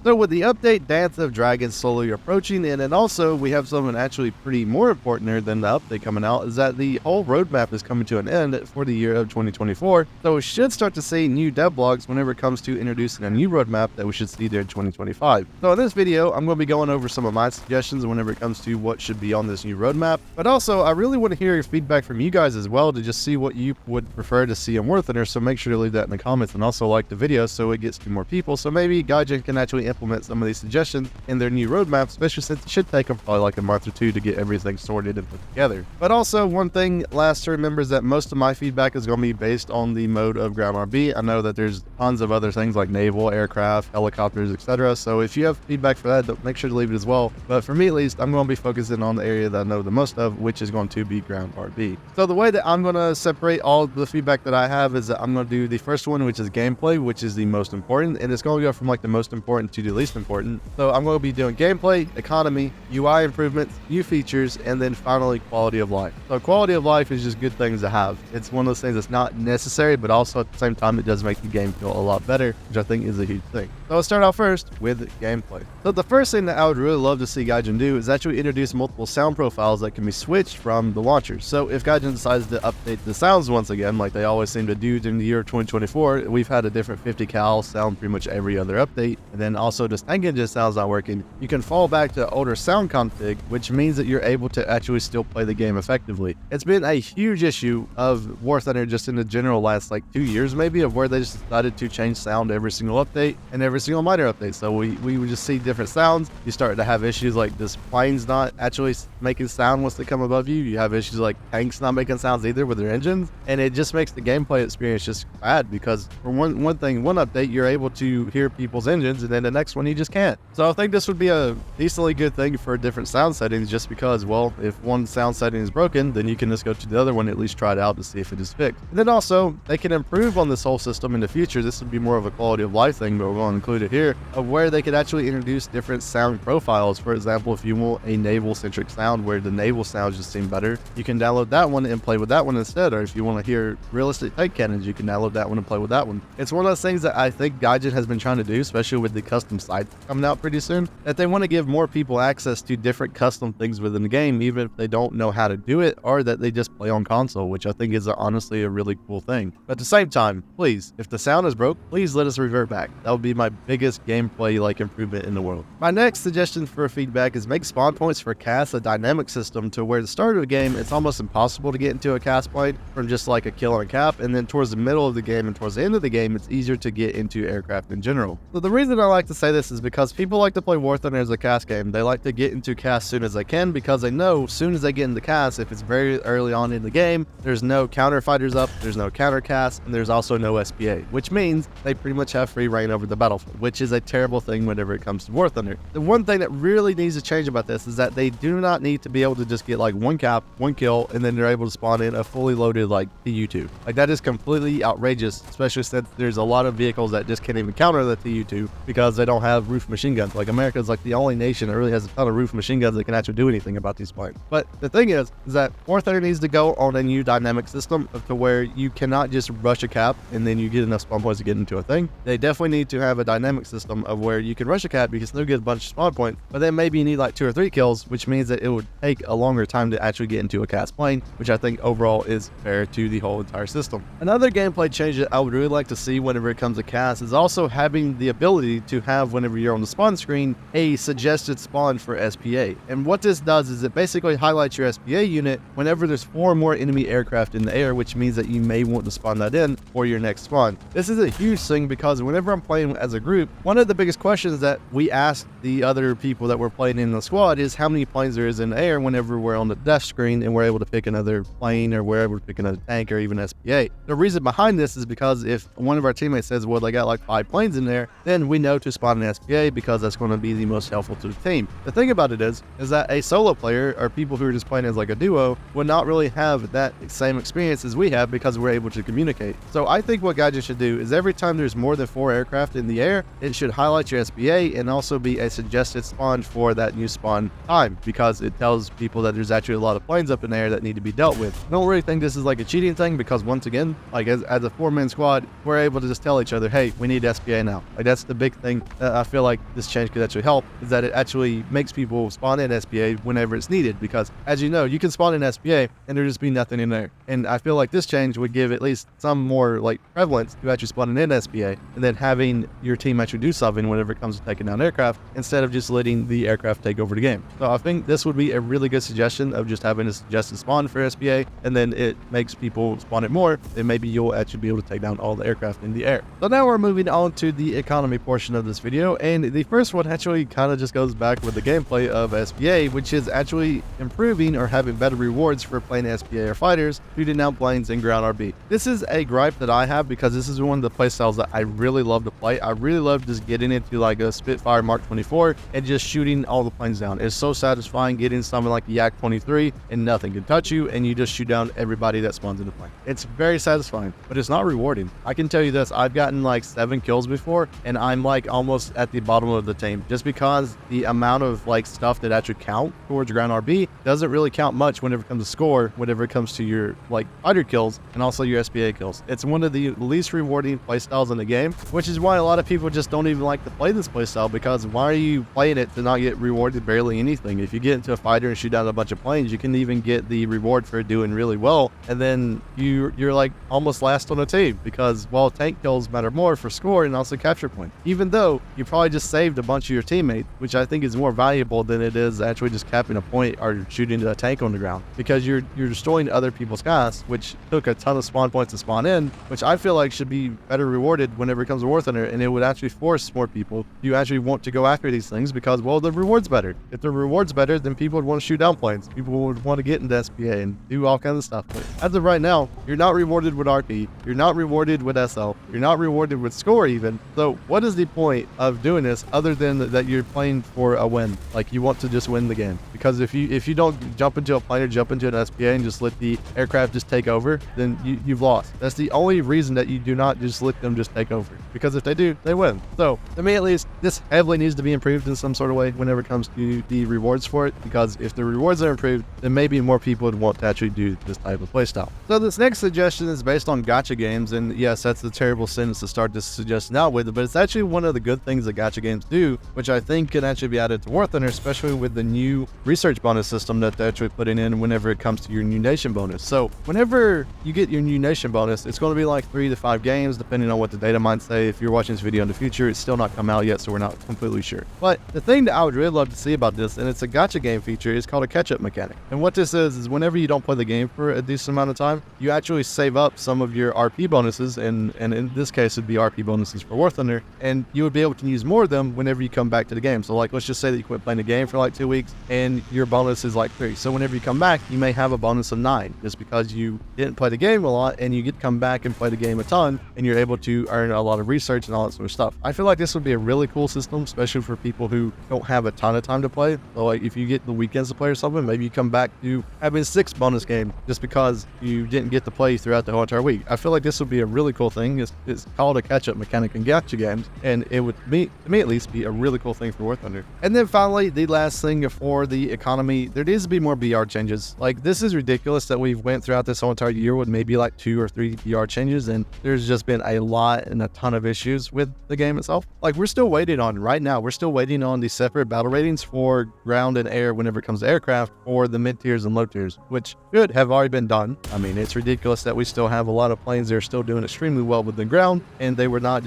So with the update Dance of Dragons slowly approaching, and then also we have something actually pretty more important there than the update coming out, is that the whole roadmap is coming to an end for the year of 2024. So we should start to see new devlogs whenever it comes to introducing a new roadmap that we should see there in 2025. So in this video, I'm going to be going over some of my suggestions whenever it comes to what should be on this new roadmap. But also, I really want to hear your feedback from you guys as well to just see what you would prefer to see on War Thunder. So make sure to leave that in the comments and also like the video so it gets to more people. So maybe Gaijin can actually implement some of these suggestions in their new roadmap, especially since it should take them probably like a month or two to get everything sorted and put together. But also, one thing last to remember is that most of my feedback is going to be based on the mode of ground RB. I know that there's tons of other things like naval, aircraft, helicopters, etc. So if you have feedback for that, make sure to leave it as well. But for me at least, I'm going to be focusing on the area that I know the most of, which is going to be ground RB. So the way that I'm going to separate all the feedback that I have is that I'm going to do the first one, which is gameplay, which is the most important, and it's going to go from like the most important to the least important. So I'm going to be doing gameplay, economy, UI improvements, new features, and then finally quality of life. So quality of life is just good things to have. It's one of those things that's not necessary, but also at the same time, it does make the game feel a lot better, which I think is a huge thing. So let's start out first with gameplay. So the first thing that I would really love to see Gaijin do is actually introduce multiple sound profiles that can be switched from the launcher. So if Gaijin decides to update the sounds once again, like they always seem to do in the year of 2024, we've had a different 50 cal sound pretty much every other update. And then also just tank engine sounds not working, you can fall back to older sound config, which means that you're able to actually still play the game effectively. It's been a huge issue of War Thunder just in the general last like 2 years maybe, of where they just decided to change sound every single update and every single minor update. So we would just see different sounds. You start to have issues like this plane's not actually making sound once they come above you. You have issues like tanks not making sounds either with their engines, and it just makes the gameplay experience just bad because for one update you're able to hear people's engines, and then the next one you just can't. So I think this would be a decently good thing for different sound settings, just because, well, if one sound setting is broken, then you can just go to the other one, at least try it out to see if it is fixed. And then also they can improve on this whole system in the future. This would be more of a quality of life thing, but we'll include it here, of where they could actually introduce different sound profiles. For example, if you want a naval centric sound where the naval sounds just seem better, you can download that one and play with that one instead. Or if you want to hear realistic tank cannons, you can download that one and play with that one. It's one of those things that I think Gaijin has been trying to do, especially with the custom sites coming out pretty soon, that they want to give more people access to different custom things within the game, even if they don't know how to do it or that they just play on console, which I think is honestly a really cool thing. But at the same time, please, if the sound is broke, please let us revert back. That would be my biggest gameplay like improvement in the world. My next suggestion for feedback is make spawn points for casts a dynamic system to where at the start of the game it's almost impossible to get into a cast point from just like a kill on a cap, and then towards the middle of the game and towards the end of the game it's easier to get into aircraft in general. So the reason I like to say this is because people like to play War Thunder as a cast game. They like to get into cast soon as they can because they know as soon as they get into cast, if it's very early on in the game, there's no counter fighters up, there's no counter cast, and there's also no SPA, which means they pretty much have free reign over the battlefield, which is a terrible thing whenever it comes to War Thunder. The one thing that really needs to change about this is that they do not need to be able to just get like one cap, one kill, and then they're able to spawn in a fully loaded like TU2. Like that is completely outrageous, especially since there's a lot of vehicles that just can't even counter the TU2 because they don't have roof machine guns. Like America is like the only nation that really has a ton of roof machine guns that can actually do anything about these planes. But the thing is that War Thunder needs to go on a new dynamic system to where you cannot just rush a cap and then you get enough spawn points to get into a thing. They definitely need to have a dynamic system of where you can rush a cap, you can still get a bunch of spawn points, but then maybe you need like 2 or 3 kills, which means that it would take a longer time to actually get into a cast plane, which I think overall is fair to the whole entire system. Another gameplay change that I would really like to see whenever it comes to cast is also having the ability to have, whenever you're on the spawn screen, a suggested spawn for SPA. And what this does is it basically highlights your SPA unit whenever there's 4 more enemy aircraft in the air, which means that you may want to spawn that in for your next spawn. This is a huge thing because whenever I'm playing as a group, one of the biggest questions that we ask the other people that we're playing in the squad is how many planes there is in the air whenever we're on the death screen and we're able to pick another plane or we're able to pick another tank or even SPA. The reason behind this is because if one of our teammates says, well, they got like 5 planes in there, then we know to spawn an SPA because that's going to be the most helpful to the team. The thing about it is that a solo player or people who are just playing as like a duo would not really have that same experience as we have because we're able to communicate. So I think what Gaijin should do is every time there's more than 4 aircraft in the air, it should highlight your SPA and also be a suggested spawn for that new spawn time, because it tells people that there's actually a lot of planes up in the air that need to be dealt with. I don't really think this is like a cheating thing because once again, like as a 4-man squad, we're able to just tell each other, hey, we need SPA now. Like that's the big thing I feel like this change could actually help is that it actually makes people spawn in SPA whenever it's needed, because as you know, you can spawn in SPA and there just be nothing in there. And I feel like this change would give at least some more like prevalence to actually spawning in SPA and then having your team actually do something whenever it comes to taking down aircraft, instead of just letting the aircraft take over the game. So I think this would be a really good suggestion of just having a suggested spawn for SPA, and then it makes people spawn it more, then maybe you'll actually be able to take down all the aircraft in the air. So now we're moving on to the economy portion of this video, and the first one actually kind of just goes back with the gameplay of SPA, which is actually improving or having better rewards for playing SPA or fighters, shooting down planes, and ground RB. This is a gripe that I have because this is one of the playstyles that I really love to play. I really love just getting into like a Spitfire Mark 24 and just shooting all the planes down. It's so satisfying getting something like the Yak 23 and nothing can touch you, and you just shoot down everybody that spawns in the plane. It's very satisfying, but it's not rewarding. I can tell you this, I've gotten like 7 kills before, and I'm like almost at the bottom of the team, just because the amount of like stuff that actually count towards ground RB doesn't really count much whenever it comes to score, whenever it comes to your like fighter kills and also your SPA kills. It's one of the least rewarding playstyles in the game, which is why a lot of people just don't even like to play this playstyle, because why are you playing it to not get rewarded barely anything? If you get into a fighter and shoot down a bunch of planes, you can even get the reward for doing really well, and then you're like almost last on the team, because while tank kills matter more for score and also capture point, even though you probably just saved a bunch of your teammates, which I think is more valuable than it is actually just capping a point or shooting a tank on the ground, because you're destroying other people's gas, which took a ton of spawn points to spawn in, which I feel like should be better rewarded whenever it comes to War Thunder, and it would actually force more people to actually want to go after these things, because, well, the reward's better. If the reward's better, then people would want to shoot down planes. People would want to get into SPA and do all kinds of stuff. But as of right now, you're not rewarded with RP, you're not rewarded with SL, you're not rewarded with score even. So what is the point of doing this other than that you're playing for a win? Like, you want to just win the game. Because if you don't jump into a plane or jump into an SPA and just let the aircraft just take over, then you've lost. That's the only reason that you do not just let them just take over. Because if they do, they win. So to me at least, this heavily needs to be improved in some sort of way whenever it comes to the rewards for it, because if the rewards are improved, then maybe more people would want to actually do this type of playstyle. So this next suggestion is based on gacha games, and yes, that's a terrible sentence to start this suggestion out with, but it's actually one of the good things that gacha games do, which I think can actually be added to War Thunder, especially with the new research bonus system that they're actually putting in whenever it comes to your new nation bonus. So whenever you get your new nation bonus, it's going to be like 3 to 5 games, depending on what the data might say. If you're watching this video in the future, it's still not come out yet, so we're not completely sure. But the thing that I would really love to see about this, and it's a gacha game feature, is called a catch-up mechanic. And what this is whenever you don't play the game for a decent amount of time, you actually save up some of your RP bonuses, and in this case it'd be RP bonuses for War Thunder, and you would be able to use more of them whenever you come back to the game. So like, let's just say that you quit playing the game for like 2 weeks and your bonus is like 3. So whenever you come back, you may have a bonus of 9 just because you didn't play the game a lot, and you get to come back and play the game a ton, and you're able to earn a lot of research and all that sort of stuff. I feel like this would be a really cool system, especially for people who don't have a ton of time to play. So like, if you get the weekends to play or something, maybe you come back to having 6 bonus games just because you didn't get to play throughout the whole entire week. I feel like this would be a really cool thing. It's called a catch-up mechanic in gacha games, and it would, to me at least, be a really cool thing for War Thunder. And then finally, the last thing for the economy, there needs to be more BR changes. Like, this is ridiculous that we've went throughout this whole entire year with maybe like 2 or 3 BR changes, and there's just been a lot and a ton of issues with the game itself. Like, we're still waiting on the separate battle ratings for ground and air whenever it comes to aircraft, for the mid tiers and low tiers, which should have already been done. I mean, it's ridiculous that we still have a lot of planes that are still doing extremely well with the ground, and they were not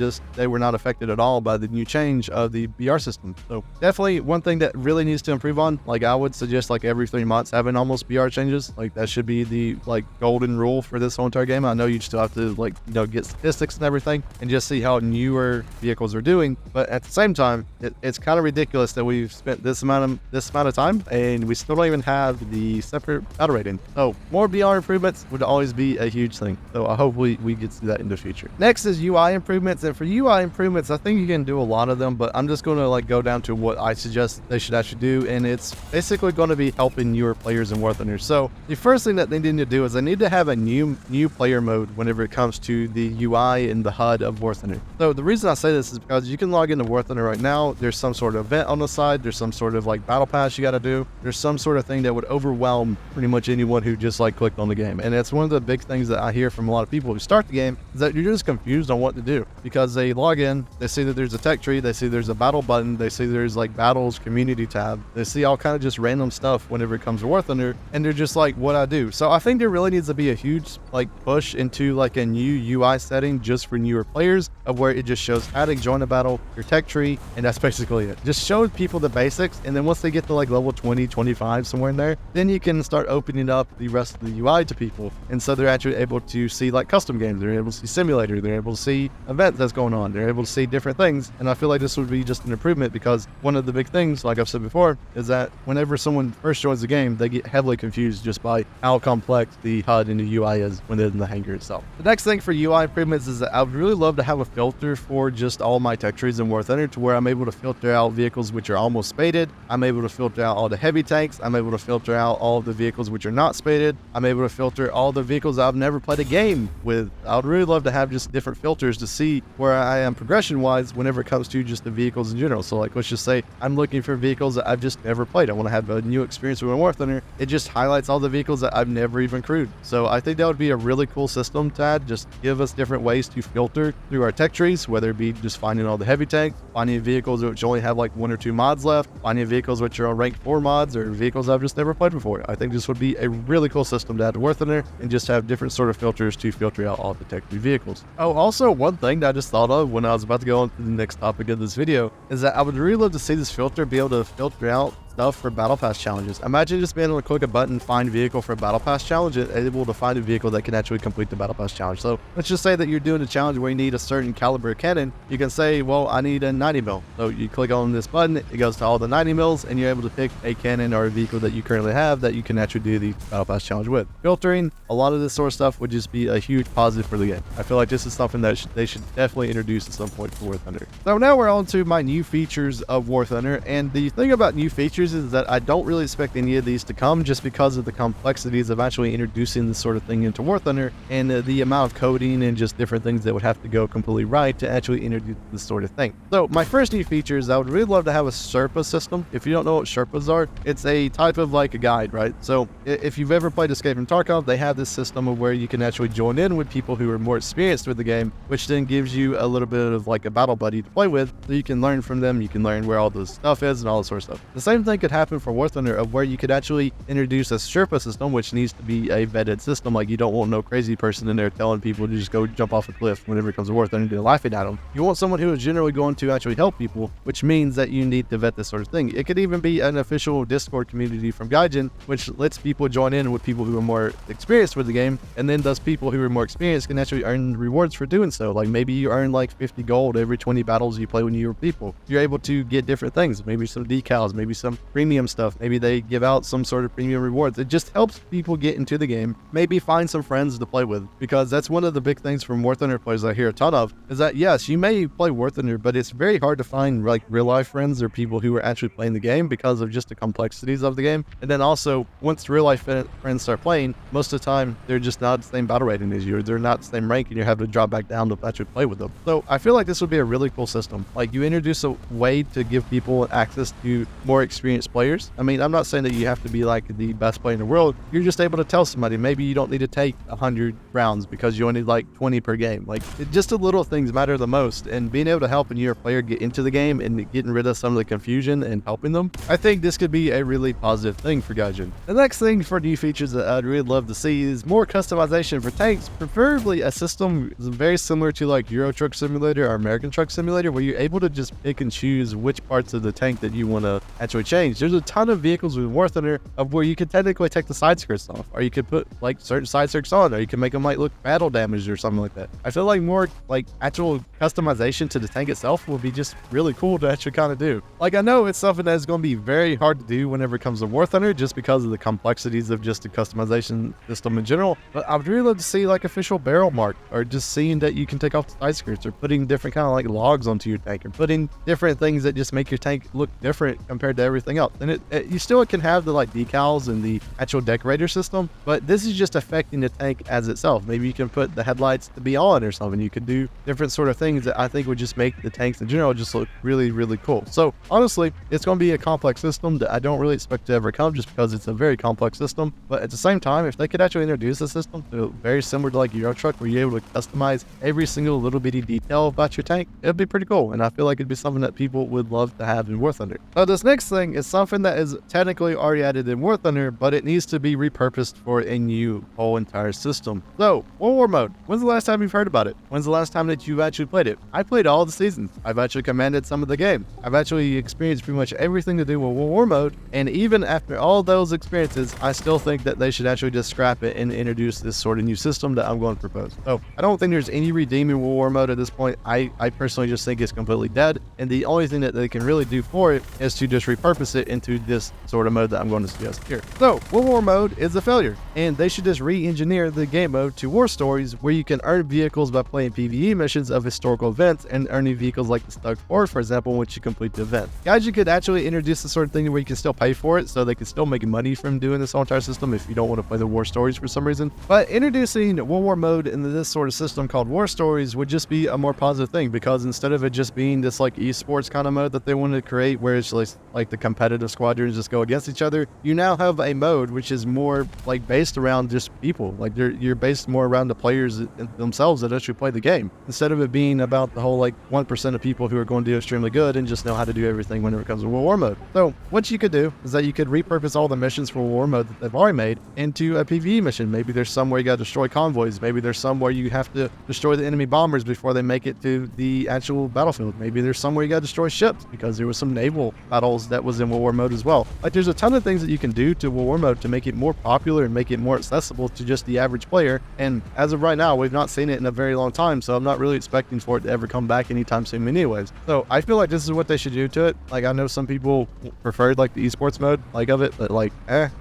affected at all by the new change of the BR system. So definitely one thing that really needs to improve on. Like, I would suggest like every 3 months having almost BR changes. Like, that should be the like golden rule for this whole entire game. I know you still have to like, you know, get statistics and everything and just see how newer vehicles are doing, but at the same time, it's kind of ridiculous that we've spent this amount of time and we still don't even have the separate battle rating. So more BR improvements would always be a huge thing. So I hope we get to do that in the future. Next is UI improvements, and for UI improvements, I think you can do a lot of them, but I'm just going to like go down to what I suggest they should actually do, and it's basically going to be helping your players in War Thunder. So the first thing that they need to do is they need to have a new player mode whenever it comes to the UI and the HUD of War Thunder. So the reason I say this is because you can log into War Thunder right now. There's some sort of event on the side. There's some sort of like battle pass you got to do. There's some sort of thing that would overwhelm pretty much anyone who just like clicked on the game. And it's one of the big things that I hear from a lot of people who start the game, is that you're just confused on what to do, because they log in, they see that there's there's a tech tree, they see there's a battle button, they see there's like battles community tab, they see all kind of just random stuff whenever it comes to War Thunder, and they're just like, what I do. So I think there really needs to be a huge like push into like a new UI setting just for newer players, of where it just shows how to join a battle, your tech tree, and that's basically it. Just show people the basics, and then once they get to like level 20, 25, somewhere in there, then you can start opening up the rest of the UI to people. And so they're actually able to see like custom games, they're able to see simulator, they're able to see events that's going on, they're able to see different things. And I feel like this would be just an improvement, because one of the big things, like I've said before, is that whenever someone first joins the game, they get heavily confused just by how complex the HUD and the UI is when they're in the hangar itself. The next thing for UI improvements is that I would really love to have a filter for just all my tech trees in War Thunder, to where I'm able to filter out vehicles which are almost spaded, I'm able to filter out all the heavy tanks, I'm able to filter out all of the vehicles which are not spaded, I'm able to filter all the vehicles I've never played a game with. I would really love to have just different filters to see where I am progression wise whenever it comes to just the vehicles in general. So like, let's just say I'm looking for vehicles that I've just never played, I want to have a new experience with War Thunder, it just highlights all the vehicles that I've never even crewed. So I think that would be a really cool system to add, just give us different ways to filter through our tech trees, whether it be just finding all the heavy tanks, finding vehicles which only have like 1 or 2 mods left, finding vehicles which are on rank 4 mods, or vehicles I've just never played before. I think this would be a really cool system to add to War Thunder, and just have different sort of filters to filter out all the tech tree vehicles. Oh, also one thing that I just thought of when I was about to go on to the next topic of this video is that I would really love to see this filter be able to filter out stuff for battle pass challenges. Imagine just being able to click a button, find vehicle for a battle pass challenge, and able to find a vehicle that can actually complete the battle pass challenge. So let's just say that you're doing a challenge where you need a certain caliber cannon. You can say, well, I need a 90 mil. So you click on this button, it goes to all the 90 mils, and you're able to pick a cannon or a vehicle that you currently have that you can actually do the battle pass challenge with. Filtering a lot of this sort of stuff would just be a huge positive for the game. I feel like this is something that they should definitely introduce at some point for War Thunder. So now we're on to my new features of War Thunder, and the thing about new features is that I don't really expect any of these to come, just because of the complexities of actually introducing this sort of thing into War Thunder, and the amount of coding and just different things that would have to go completely right to actually introduce this sort of thing. So my first new feature is I would really love to have a Sherpa system. If you don't know what Sherpas are, it's a type of like a guide, right? So if you've ever played Escape from Tarkov, they have this system of where you can actually join in with people who are more experienced with the game, which then gives you a little bit of like a battle buddy to play with, so you can learn from them, you can learn where all the stuff is and all this sort of stuff. The same thing could happen for War Thunder, of where you could actually introduce a Sherpa system, which needs to be a vetted system. Like, you don't want no crazy person in there telling people to just go jump off a cliff whenever it comes to War Thunder and they're laughing at them. You want someone who is generally going to actually help people, which means that you need to vet this sort of thing. It could even be an official Discord community from Gaijin, which lets people join in with people who are more experienced with the game, and then those people who are more experienced can actually earn rewards for doing so. Like, maybe you earn like 50 gold every 20 battles you play with your people. You're able to get different things, maybe some decals, maybe some premium stuff, maybe they give out some sort of premium rewards. It just helps people get into the game, maybe find some friends to play with, because that's one of the big things from War Thunder players I hear a ton of, is that yes, you may play War Thunder, but it's very hard to find like real life friends or people who are actually playing the game, because of just the complexities of the game. And then also, once real life friends start playing, most of the time they're just not the same battle rating as you, or they're not the same rank, and you have to drop back down to actually play with them. So I feel like this would be a really cool system. Like, you introduce a way to give people access to more experienced players. I mean, I'm not saying that you have to be like the best player in the world. You're just able to tell somebody, maybe you don't need to take 100 rounds because you only need like 20 per game. Like, just the little things matter the most, and being able to help a newer player get into the game and getting rid of some of the confusion and helping them, I think this could be a really positive thing for Gaijin. The next thing for new features that I'd really love to see is more customization for tanks, preferably a system very similar to like Euro Truck Simulator or American Truck Simulator, where you're able to just pick and choose which parts of the tank that you want to actually change. There's a ton of vehicles with War Thunder of where you can technically take the side skirts off, or you could put like certain side skirts on, or you can make them like look battle damaged or something like that. I feel like more like actual customization to the tank itself would be just really cool to actually kind of do. Like, I know it's something that's going to be very hard to do whenever it comes to War Thunder, just because of the complexities of just the customization system in general, but I would really love to see like official barrel mark, or just seeing that you can take off the side skirts, or putting different kind of like logs onto your tank, or putting different things that just make your tank look different compared to everything everything else. And you still can have the like decals and the actual decorator system, but this is just affecting the tank as itself. Maybe you can put the headlights to be on or something. You could do different sort of things that I think would just make the tanks in general just look really, really cool. So honestly, it's going to be a complex system that I don't really expect to ever come, just because it's a very complex system. But at the same time, if they could actually introduce a system to very similar to like Euro Truck, where you're able to customize every single little bitty detail about your tank, it'd be pretty cool. And I feel like it'd be something that people would love to have in War Thunder. So this next thing is something that is technically already added in War Thunder, but it needs to be repurposed for a new whole entire system. So World War mode. When's the last time you've heard about it? When's the last time that you've actually played it? I played all the seasons. I've actually commanded some of the game. I've actually experienced pretty much everything to do with World War mode. And even after all those experiences, I still think that they should actually just scrap it and introduce this sort of new system that I'm going to propose. So I don't think there's any redeeming World War mode at this point. I personally just think it's completely dead. And the only thing that they can really do for it is to just repurpose it into this sort of mode that I'm going to suggest here. So World War mode is a failure, and they should just re-engineer the game mode to war stories, where you can earn vehicles by playing PvE missions of historical events and earning vehicles like the Stug Ford, for example, once you complete the event. Gaijin could actually introduce the sort of thing where you can still pay for it, so they can still make money from doing this whole entire system if you don't want to play the war stories for some reason. But introducing World War mode into this sort of system called war stories would just be a more positive thing, because instead of it just being this like esports kind of mode that they wanted to create, where it's like the competitive squadrons just go against each other, you now have a mode which is more like based around just people. Like you're based more around the players themselves that actually play the game, instead of it being about the whole like 1% of people who are going to do extremely good and just know how to do everything whenever it comes to World War mode. So what you could do is that you could repurpose all the missions for War mode that they've already made into a PvE mission. Maybe there's some where you got to destroy convoys. Maybe there's some where you have to destroy the enemy bombers before they make it to the actual battlefield. Maybe there's some where you got to destroy ships, because there was some naval battles that was in World War mode as well. Like there's a ton of things that you can do to World War mode to make it more popular and make it more accessible to just the average player. And as of right now, we've not seen it in a very long time, so I'm not really expecting for it to ever come back anytime soon anyways. So I feel like this is what they should do to it. Like I know some people preferred like the esports mode like of it, but like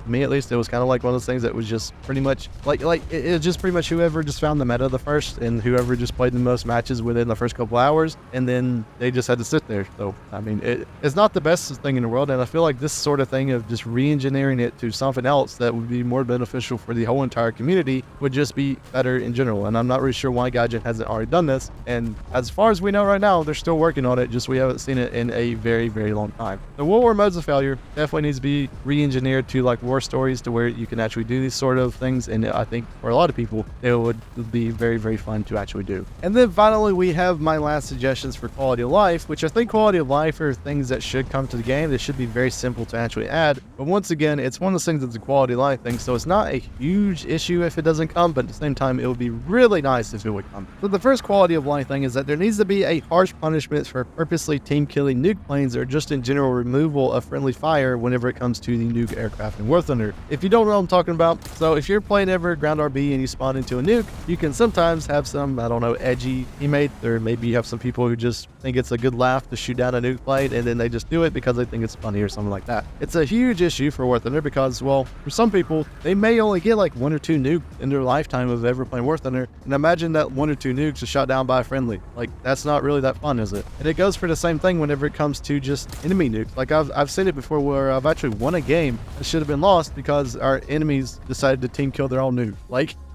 me at least, it was kind of like one of those things that was just pretty much like it was just pretty much whoever just found the meta the first, and whoever just played the most matches within the first couple hours, and then they just had to sit there. So I mean, it's not the best thing in the world, and I feel like this sort of thing of just re-engineering it to something else that would be more beneficial for the whole entire community would just be better in general. And I'm not really sure why Gaijin hasn't already done this, and as far as we know right now, they're still working on it, just we haven't seen it in a very, very long time. The World War mode's a failure. Definitely needs to be re-engineered to like war stories, to where you can actually do these sort of things, and I think for a lot of people it would be very, very fun to actually do. And then finally, we have my last suggestions for quality of life, which I think quality of life are things that should come to the game. They should be very simple to actually add, but once again, it's one of those things that's a quality of life thing, so it's not a huge issue if it doesn't come, but at the same time, it would be really nice if it would come. So the first quality of life thing is that there needs to be a harsh punishment for purposely team killing nuke planes, or just in general removal of friendly fire whenever it comes to the nuke aircraft in War Thunder. If you don't know what I'm talking about, so if you're playing ever ground RB and you spawn into a nuke, you can sometimes have some, I don't know, edgy teammates, or maybe you have some people who just think it's a good laugh to shoot down a nuke plane, and then they just do it because they think it's funny or something like that. It's a huge issue for War Thunder because, well, for some people, they may only get like 1 or 2 nukes in their lifetime of ever playing War Thunder, and imagine that 1 or 2 nukes are shot down by a friendly. Like, that's not really that fun, is it? And it goes for the same thing whenever it comes to just enemy nukes. Like, I've seen it before where I've actually won a game that should have been lost because our enemies decided to team kill their own nuke.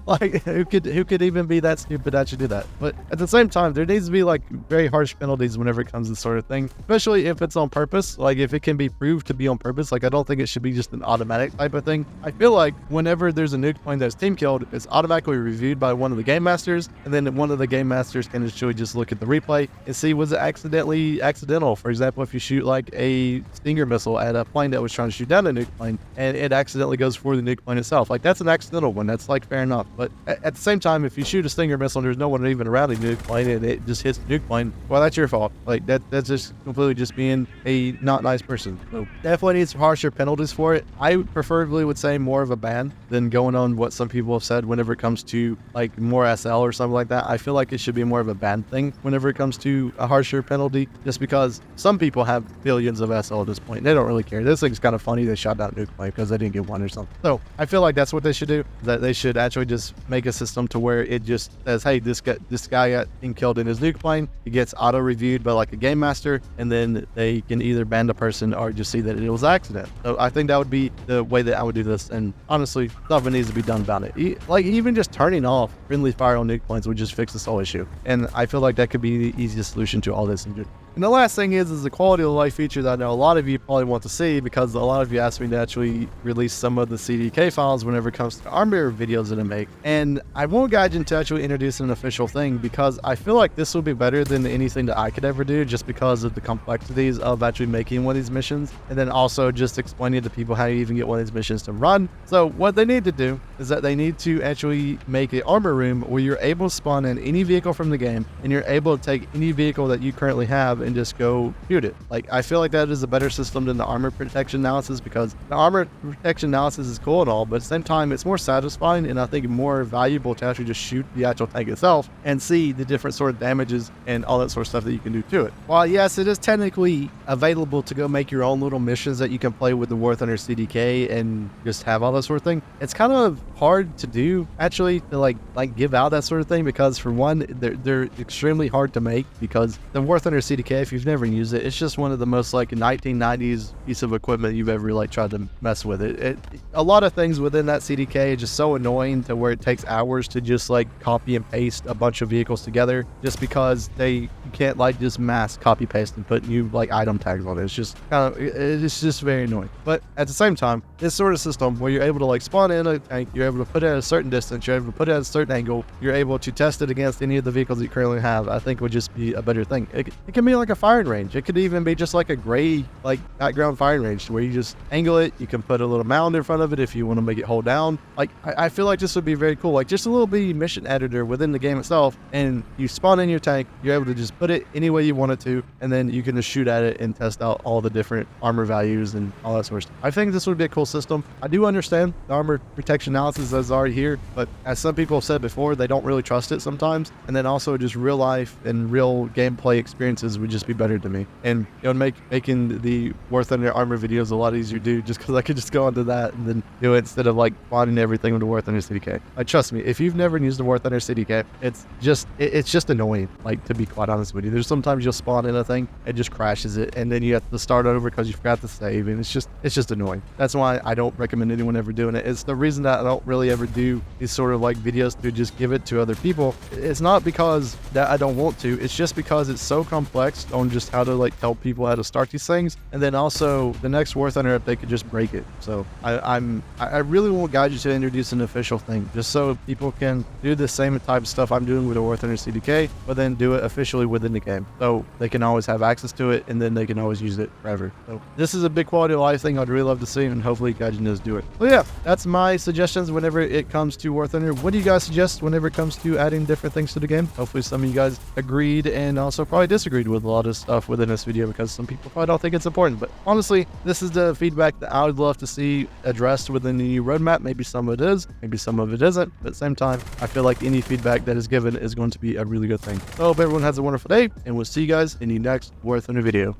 Like, who could even be that stupid to actually do that? But at the same time, there needs to be like very harsh penalties whenever it comes to this sort of thing, especially if it's on purpose. Like if it can be proved to be on purpose, like I don't think it should be just an automatic type of thing. I feel like whenever there's a nuke plane that's team killed, it's automatically reviewed by one of the game masters, and then one of the game masters can actually just look at the replay and see, was it accidental? For example, if you shoot like a Stinger missile at a plane that was trying to shoot down a nuke plane and it accidentally goes for the nuke plane itself, like that's an accidental one. That's like fair enough. But at the same time, if you shoot a Stinger missile and there's no one even around the nuke plane and it just hits the nuke plane, well, that's your fault. Like that's just completely just being a not nice person. So definitely needs harsher penalties for it. I preferably would say more of a ban than going on what some people have said whenever it comes to like more SL or something like that. I feel like it should be more of a ban thing whenever it comes to a harsher penalty, just because some people have billions of SL at this point. They don't really care. This thing's kind of funny. They shot down a nuke plane because they didn't get one or something. So I feel like that's what they should do, that they should actually just just make a system to where it just says, hey, this guy got killed in his nuke plane. He gets auto reviewed by like a game master, and then they can either ban the person or just see that it was an accident. So I think that would be the way that I would do this. And honestly, something needs to be done about it. Like even just turning off friendly fire on nuke planes would just fix this whole issue. And I feel like that could be the easiest solution to all this. And the last thing is the quality of life feature that I know a lot of you probably want to see, because a lot of you asked me to actually release some of the CDK files whenever it comes to armor videos that I make. And I want Gaijin to actually introduce an official thing, because I feel like this will be better than anything that I could ever do, just because of the complexities of actually making one of these missions, and then also just explaining to people how you even get one of these missions to run. So what they need to do is that they need to actually make an armor room where you're able to spawn in any vehicle from the game, and you're able to take any vehicle that you currently have and just go shoot it. Like, I feel like that is a better system than the armor protection analysis, because the armor protection analysis is cool and all, but at the same time it's more satisfying and I think more valuable to actually just shoot the actual tank itself and see the different sort of damages and all that sort of stuff that you can do to it. While yes, it is technically available to go make your own little missions that you can play with the War Thunder CDK and just have all that sort of thing, it's kind of hard to do actually, to like give out that sort of thing, because for one, they're extremely hard to make, because the War Thunder CDK, if you've never used it, it's just one of the most like 1990s piece of equipment you've ever like tried to mess with. A lot of things within that CDK is just so annoying to where it takes hours to just like copy and paste a bunch of vehicles together, just because you can't like just mass copy paste and put new like item tags on it. It's just it's just very annoying. But at the same time, this sort of system where you're able to like spawn in a tank, you're able to put it at a certain distance, you're able to put it at a certain angle, you're able to test it against any of the vehicles that you currently have, I think would just be a better thing. It can be like a firing range. It could even be just like a gray like background firing range where you just angle it. You can put a little mound in front of it if you want to make it hold down. Like I feel like this would be very cool, like just a little bitty mission editor within the game itself, and you spawn in your tank, you're able to just put it any way you want it to, and then you can just shoot at it and test out all the different armor values and all that sort of stuff. I think this would be a cool system. I do understand the armor protection analysis is already here, but as some people have said before, they don't really trust it sometimes. And then also just real life and real gameplay experiences would just be better to me, and it would make making the War Thunder armor videos a lot easier to do, just because I could just go onto that and then do it instead of like spawning everything with the War Thunder CDK. Trust me, if you've never used the War Thunder CDK, it's just annoying, like, to be quite honest with you. There's sometimes you'll spawn in a thing, it just crashes it, and then you have to start over because you forgot to save, and it's just annoying. That's why I don't recommend anyone ever doing it. It's the reason that I don't really ever do these sort of like videos to just give it to other people. It's not because that I don't want to, it's just because it's so complex on just how to like tell people how to start these things, and then also the next War Thunder update could just break it. So I really want Gaijin to introduce an official thing, just so people can do the same type of stuff I'm doing with the War Thunder CDK, but then do it officially within the game, so they can always have access to it, and then they can always use it forever. So this is a big quality of life thing I'd really love to see, and hopefully Gaijin does do it. So yeah, that's my suggestions whenever it comes to War Thunder. What do you guys suggest whenever it comes to adding different things to the game? Hopefully some of you guys agreed and also probably disagreed with a lot of stuff within this video, because some people probably don't think it's important. But honestly, this is the feedback that I would love to see addressed within the new roadmap. Maybe some of it is, maybe some of it isn't, but at the same time, I feel like any feedback that is given is going to be a really good thing. So I hope everyone has a wonderful day, and we'll see you guys in the next War Thunder video.